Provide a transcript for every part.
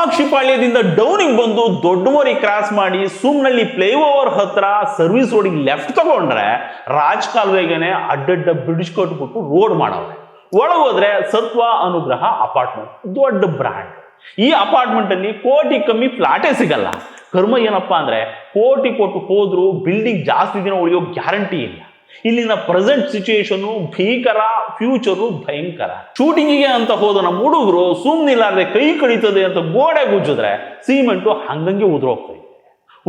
ಕಾಮಾಕ್ಷಿ ಪಾಳ್ಯದಿಂದ ಡೌನಿಗೆ ಬಂದು ದೊಡ್ಡಮೋರಿ ಕ್ರಾಸ್ ಮಾಡಿ ಸುಮ್ನಲ್ಲಿ ಫ್ಲೈಓವರ್ ಹತ್ರ ಸರ್ವಿಸ್ ರೋಡಿಗೆ ಲೆಫ್ಟ್ ತಗೊಂಡ್ರೆ ರಾಜ್ ಕಾಲುವೆಗೆನೆ ಅಡ್ಡಡ್ಡ ಬ್ರಿಡ್ಜ್ ಕಟ್ಬಿಟ್ಟು ರೋಡ್ ಮಾಡವ್ರೆ. ಒಳಗೋದ್ರೆ ಸತ್ವ ಅನುಗ್ರಹ ಅಪಾರ್ಟ್ಮೆಂಟ್, ದೊಡ್ಡ ಬ್ರ್ಯಾಂಡ್. ಈ ಅಪಾರ್ಟ್ಮೆಂಟ್ ಅಲ್ಲಿ ಕೋಟಿ ಕಮ್ಮಿ ಫ್ಲಾಟೇ ಸಿಗಲ್ಲ. ಕರ್ಮ ಏನಪ್ಪಾ ಅಂದ್ರೆ ಕೋಟಿ ಕೊಟ್ಟು ಹೋದ್ರು ಬಿಲ್ಡಿಂಗ್ ಜಾಸ್ತಿ ದಿನ ಉಳಿಯೋ ಗ್ಯಾರಂಟಿ ಇಲ್ಲ. ಇಲ್ಲಿನ ಪ್ರೆಸೆಂಟ್ ಸಿಚುಯೇಷನ್ ಭೀಕರ, ಫ್ಯೂಚರು ಭಯಂಕರ. ಶೂಟಿಂಗಿಗೆ ಅಂತ ಹೋದ ನಮ್ಮ ಹುಡುಗರು ಸುಮ್ಮನಿಲ್ಲಾರ್ದೆ ಕೈ ಕಡಿತದೆ ಅಂತ ಗೋಡೆ ಗುಜ್ಜಿದ್ರೆ ಸಿಮೆಂಟು ಹಂಗಂಗೆ ಉದುರೋಗ್ತಾ ಇದೆ.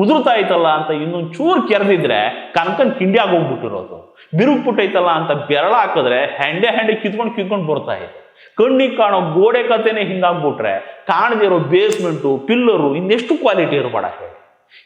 ಉದುರ್ತಾ ಐತಲ್ಲ ಅಂತ ಇನ್ನೊಂದು ಚೂರು ಕೆರೆದಿದ್ರೆ ಕನ್ಕನ್ ಕಿಂಡಿ ಆಗೋಗ್ಬಿಟ್ಟಿರೋದು. ಬಿರುಗ್ಬಿಟ್ಟೈತಲ್ಲ ಅಂತ ಬೆರಳ ಹಾಕಿದ್ರೆ ಹೆಂಡೆ ಕಿತ್ಕೊಂಡು ಬರ್ತಾ ಇದೆ. ಕಣ್ಣಿಗೆ ಕಾಣೋ ಗೋಡೆ ಕತೆನೆ ಹಿಂಗಾಗ್ಬಿಟ್ರೆ ಕಾಣದಿರೋ ಬೇಸ್ಮೆಂಟು, ಪಿಲ್ಲರು ಇನ್ನೆಷ್ಟು ಕ್ವಾಲಿಟಿ ಇರಬೇಡ ಹೇಳಿ.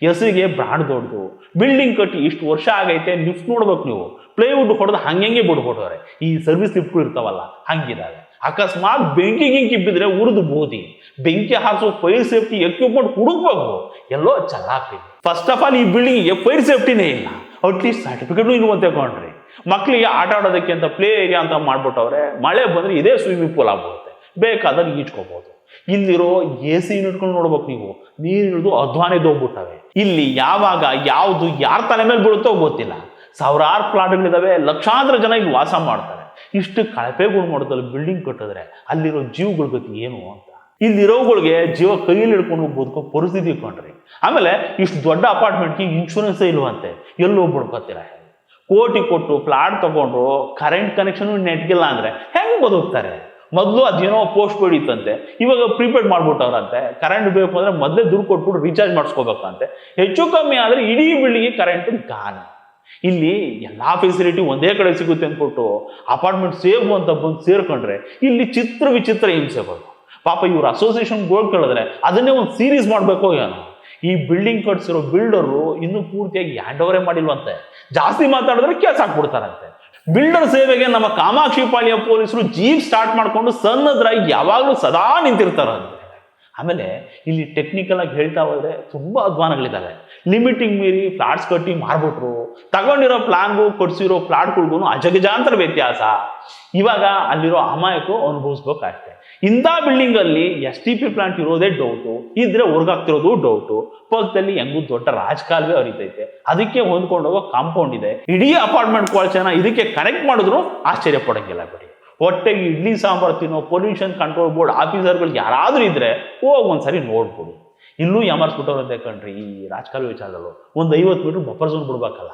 ಹೆಸರಿಗೆ ಬ್ರಾಂಡ್ ದೊಡ್ಡದು, ಬಿಲ್ಡಿಂಗ್ ಕಟ್ಟಿ ಇಷ್ಟು ವರ್ಷ ಆಗೈತೆ. ಲಿಫ್ಟ್ ನೋಡ್ಬೇಕು ನೀವು, ಪ್ಲೈವುಡ್ ಹೊಡೆದು ಹಂಗೆ ಬಿಡ್ಬಿಟ್ಟವ್ರೆ. ಈ ಸರ್ವಿಸ್ ಲಿಫ್ಟ್ಗಳು ಇರ್ತಾವಲ್ಲ ಹಂಗಿದಾವೆ. ಅಕಸ್ಮಾತ್ ಬೆಂಕಿ ಬಿದ್ದರೆ ಉರಿದು ಬೋದಿ. ಬೆಂಕಿ ಹಾರಿಸೋ ಫೈರ್ ಸೇಫ್ಟಿ ಎಕ್ವಿಪ್ಮೆಂಟ್ ಹುಡುಕ್ಬೇಕು, ಎಲ್ಲೋ ಚಲಾಕ್ಲಿ. ಫಸ್ಟ್ ಆಫ್ ಆಲ್ ಈ ಬಿಲ್ಡಿಂಗ್ಗೆ ಫೈರ್ ಸೇಫ್ಟಿನೇ ಇಲ್ಲ. ಅಟ್ಲೀಸ್ಟ್ ಸರ್ಟಿಫಿಕೇಟು ಇರುವಂತೆ ಕೊಂಡ್ರಿ. ಮಕ್ಕಳಿಗೆ ಆಟ ಆಡೋದಕ್ಕೆ ಅಂತ ಪ್ಲೇ ಏರಿಯಾ ಅಂತ ಮಾಡ್ಬಿಟ್ಟವ್ರೆ. ಮಳೆ ಬಂದ್ರೆ ಇದೇ ಸ್ವಿಮ್ಮಿಂಗ್ ಪೂಲ್ ಆಗ್ಬಿಡುತ್ತೆ, ಬೇಕಾದ್ರೆ ಈಜ್ಕೋಬಹುದು. ಇಲ್ಲಿರೋ AC ಯೂನಿಟ್ಗಳು ನೋಡ್ಬೇಕು ನೀವು, ನೀರಿಳಿದು ಅಧ್ವಾನಿದೋಗ್ಬಿಟ್ಟವೆ. ಇಲ್ಲಿ ಯಾವಾಗ ಯಾವುದು ಯಾರ ತಲೆ ಮೇಲೆ ಬೀಳುತ್ತೋ ಗೊತ್ತಿಲ್ಲ. ಸಾವಿರಾರು ಫ್ಲಾಟ್ಗಳಿದಾವೆ, ಲಕ್ಷಾಂತರ ಜನ ಇಲ್ಲಿ ವಾಸ ಮಾಡ್ತಾರೆ. ಇಷ್ಟು ಕಳಪೆಗಳು ಮಾಡೋದಲ್ಲಿ ಬಿಲ್ಡಿಂಗ್ ಕಟ್ಟಿದ್ರೆ ಅಲ್ಲಿರೋ ಜೀವಗಳ ಗತಿ ಏನು ಅಂತ. ಇಲ್ಲಿರೋಗಳಿಗೆ ಜೀವ ಕೈಯಲ್ಲಿ ಹಿಡ್ಕೊಂಡು ಬದುಕೋ ಪರಿಸ್ಥಿತಿ ಕೊಂಡ್ರಿ. ಆಮೇಲೆ ಇಷ್ಟು ದೊಡ್ಡ ಅಪಾರ್ಟ್ಮೆಂಟ್ಗೆ ಇನ್ಶೂರೆನ್ಸೇ ಇಲ್ವಂತೆ, ಎಲ್ಲೋ ಬಿಡ್ಕೊತೀರ. ಕೋಟಿ ಕೊಟ್ಟು ಫ್ಲಾಟ್ ತಗೊಂಡ್ರು ಕರೆಂಟ್ ಕನೆಕ್ಷನ್ ನೆಟ್ಗಿಲ್ಲ ಅಂದ್ರೆ ಹೆಂಗ್ ಬದುಕ್ತಾರೆ? ಮೊದಲು ಅದೇನೋ ಪೋಸ್ಟ್ ಪೇಡ್ ಇತ್ತಂತೆ, ಇವಾಗ ಪ್ರೀಪೇಡ್ ಮಾಡ್ಬಿಟ್ಟವ್ರಂತೆ. ಕರೆಂಟ್ ಬೇಕು ಅಂದ್ರೆ ಮೊದಲೇ ದುಡ್ಡು ಕೊಟ್ಬಿಟ್ಟು ರೀಚಾರ್ಜ್ ಮಾಡಿಸ್ಕೋಬೇಕಂತೆ. ಹೆಚ್ಚು ಕಮ್ಮಿ ಆದ್ರೆ ಇಡೀ ಬಿಲ್ಡಿಂಗ್ ಕರೆಂಟ್ ಗಾನ. ಇಲ್ಲಿ ಎಲ್ಲಾ ಫೆಸಿಲಿಟಿ ಒಂದೇ ಕಡೆ ಸಿಗುತ್ತೆ ಅಂದ್ಬಿಟ್ಟು ಅಪಾರ್ಟ್ಮೆಂಟ್ ಸೇಫ್ ಅಂತ ಬಂದು ಸೇರ್ಕೊಂಡ್ರೆ ಇಲ್ಲಿ ವಿಚಿತ್ರ ಹಿಂಸೆಗಳು. ಪಾಪ ಇವ್ರ ಅಸೋಸಿಯೇಷನ್ ಗೋಲ್ಡ್ ಕೇಳಿದ್ರೆ ಅದನ್ನೇ ಒಂದು ಸೀರೀಸ್ ಮಾಡ್ಬೇಕೋ ಏನೋ. ಈ ಬಿಲ್ಡಿಂಗ್ ಕಟ್ಸಿರೋ ಬಿಲ್ಡರು ಇನ್ನೂ ಪೂರ್ತಿಯಾಗಿ ಹ್ಯಾಂಡ್ ಓವರೇ ಮಾಡಿಲ್ವಂತೆ. ಜಾಸ್ತಿ ಮಾತಾಡಿದ್ರೆ ಕೇಸ್ ಹಾಕ್ಬಿಡ್ತಾರಂತೆ. ಬಿಲ್ಡರ್ ಸೇವೆಗೆ ನಮ್ಮ ಕಾಮಾಕ್ಷಿ ಪಾಳ್ಯ ಪೊಲೀಸರು ಜೀಪ್ ಸ್ಟಾರ್ಟ್ ಮಾಡ್ಕೊಂಡು ಸಣ್ಣದ್ರಾಗಿ ಯಾವಾಗಲೂ ಸದಾ ನಿಂತಿರ್ತಾರಂತೆ. ಆಮೇಲೆ ಇಲ್ಲಿ ಟೆಕ್ನಿಕಲ್ ಆಗಿ ಹೇಳ್ತಾ ಹೋದ್ರೆ ತುಂಬಾ ಅಧ್ವಾನಗಳಿದ್ದಾವೆ. ಲಿಮಿಟಿಂಗ್ ಮೀರಿ ಫ್ಲಾಟ್ಸ್ ಕಟ್ಟಿ ಮಾರ್ಬಿಟ್ರು. ತಗೊಂಡಿರೋ ಪ್ಲಾನ್ಗೂ ಕೊಡ್ಸಿರೋ ಫ್ಲಾಟ್ಗಳಿಗೂ ಅಜಗಜಾಂತರ ವ್ಯತ್ಯಾಸ. ಇವಾಗ ಅಲ್ಲಿರೋ ಅಮಾಯಕರು ಅನುಭವಿಸ್ಬೇಕಷ್ಟೆ. ಇಂಥ ಬಿಲ್ಡಿಂಗ್ ಅಲ್ಲಿ STP ಪ್ಲಾಂಟ್ ಇರೋದೇ ಡೌಟು, ಇದ್ರೆ ಹೊರ್ಗಾಗ್ತಿರೋದು ಡೌಟು. ಪಕ್ಕದಲ್ಲಿ ಹೆಂಗೂ ದೊಡ್ಡ ರಾಜಕಾಲುವೆ ಹರಿತೈತೆ, ಅದಕ್ಕೆ ಹೊಂದ್ಕೊಂಡೋಗೋ ಕಾಂಪೌಂಡ್ ಇದೆ. ಇಡೀ ಅಪಾರ್ಟ್ಮೆಂಟ್ ಕೊಳಚೆನ ಇದಕ್ಕೆ ಕನೆಕ್ಟ್ ಮಾಡಿದ್ರು ಆಶ್ಚರ್ಯ ಪಡಂಗಿಲ್ಲ ಬಿಡಿ. ಹೊಟ್ಟೆಗೆ ಇಡ್ಲಿ ಸಾಂಬಾರು ತಿನ್ನೋ ಪೊಲ್ಯೂಷನ್ ಕಂಟ್ರೋಲ್ ಬೋರ್ಡ್ ಆಫೀಸರ್ಗಳು ಯಾರಾದ್ರೂ ಇದ್ರೆ ಹೋಗಿ ಒಂದ್ಸರಿ ನೋಡ್ಬೋದು. ಇಲ್ಲೂ ಯಾಮಾರಿಸ್ಬಿಟ್ಟವ್ರಂತೆ ಕಣ್ರಿ. ಈ ರಾಜಕಾಲುವೆ ವಿಚಾರದಲ್ಲೂ ಒಂದು 50 ಮೀಟರ್ ಬಫರ್ ಝೋನ್ ಬಿಡ್ಬೇಕಲ್ಲ,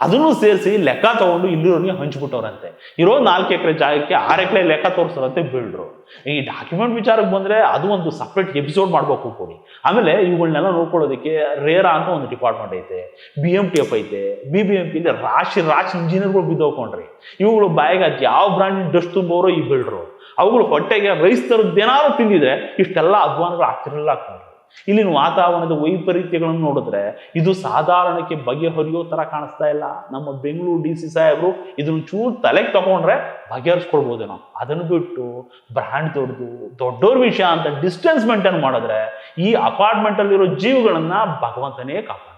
ಅದನ್ನು ಸೇರಿಸಿ ಲೆಕ್ಕ ತಗೊಂಡು ಇಲ್ಲಿರೋರಿಗೆ ಹಂಚ್ಬಿಟ್ಟವ್ರಂತೆ. ಇರೋ 4 ಎಕರೆ ಜಾಗಕ್ಕೆ 6 ಎಕರೆ ಲೆಕ್ಕ ತೋರಿಸ್ತಾರಂತೆ ಬಿಲ್ಡ್ರು. ಈ ಡಾಕ್ಯುಮೆಂಟ್ ವಿಚಾರಕ್ಕೆ ಬಂದ್ರೆ ಅದು ಒಂದು ಸಪ್ರೇಟ್ ಎಪಿಸೋಡ್ ಮಾಡ್ಬೇಕು ಕೊಡಿ. ಆಮೇಲೆ ಇವುಗಳನ್ನೆಲ್ಲ ನೋಡ್ಕೊಳ್ಳೋದಕ್ಕೆ ರೇರಾ ಅಂತ ಒಂದು ಡಿಪಾರ್ಟ್ಮೆಂಟ್ ಐತೆ, BMTF ಐತೆ. BBMP ಇಲ್ಲಿ ರಾಶಿ ಇಂಜಿನಿಯರ್ಗಳು ಬಿದ್ದೋಕೊಂಡ್ರಿ. ಇವುಗಳು ಬಾಯಿಗೆ ಅದು ಯಾವ ಬ್ರಾಂಡ್ ಡಸ್ಟ್ ತುಂಬೋರೋ ಈ ಬಿಲ್ಡ್ರು. ಅವುಗಳು ಹೊಟ್ಟೆಗೆ ರೈಸ್ ತರದ್ದೇನಾದ್ರು ತಿಂದಿದ್ರೆ ಇಷ್ಟೆಲ್ಲ ಅಧ್ವಾನಗಳು ಆಗ್ತಿರಲಿಲ್ಲ. ಇಲ್ಲಿನ ವಾತಾವರಣದ ವೈಪರೀತ್ಯಗಳನ್ನು ನೋಡಿದ್ರೆ ಇದು ಸಾಧಾರಣಕ್ಕೆ ಬಗೆಹರಿಯೋ ತರ ಕಾಣಿಸ್ತಾ ಇಲ್ಲ. ನಮ್ಮ ಬೆಂಗಳೂರು DC ಸಾಹೇಬರು ಇದನ್ನ ಚೂರು ತಲೆಗೆ ತಗೊಂಡ್ರೆ ಬಗೆಹರಿಸ್ಕೊಳ್ಬೋದೇನೋ. ಅದನ್ನು ಬಿಟ್ಟು ಬ್ರ್ಯಾಂಡ್ ದೊಡ್ಡೋರ್ ವಿಷಯ ಅಂತ ಡಿಸ್ಟೆನ್ಸ್ ಮೇಂಟೈನ್ ಮಾಡಿದ್ರೆ ಈ ಅಪಾರ್ಟ್ಮೆಂಟ್ ಅಲ್ಲಿರೋ ಜೀವಗಳನ್ನ ಭಗವಂತನೇ ಕಾಪಾಡ.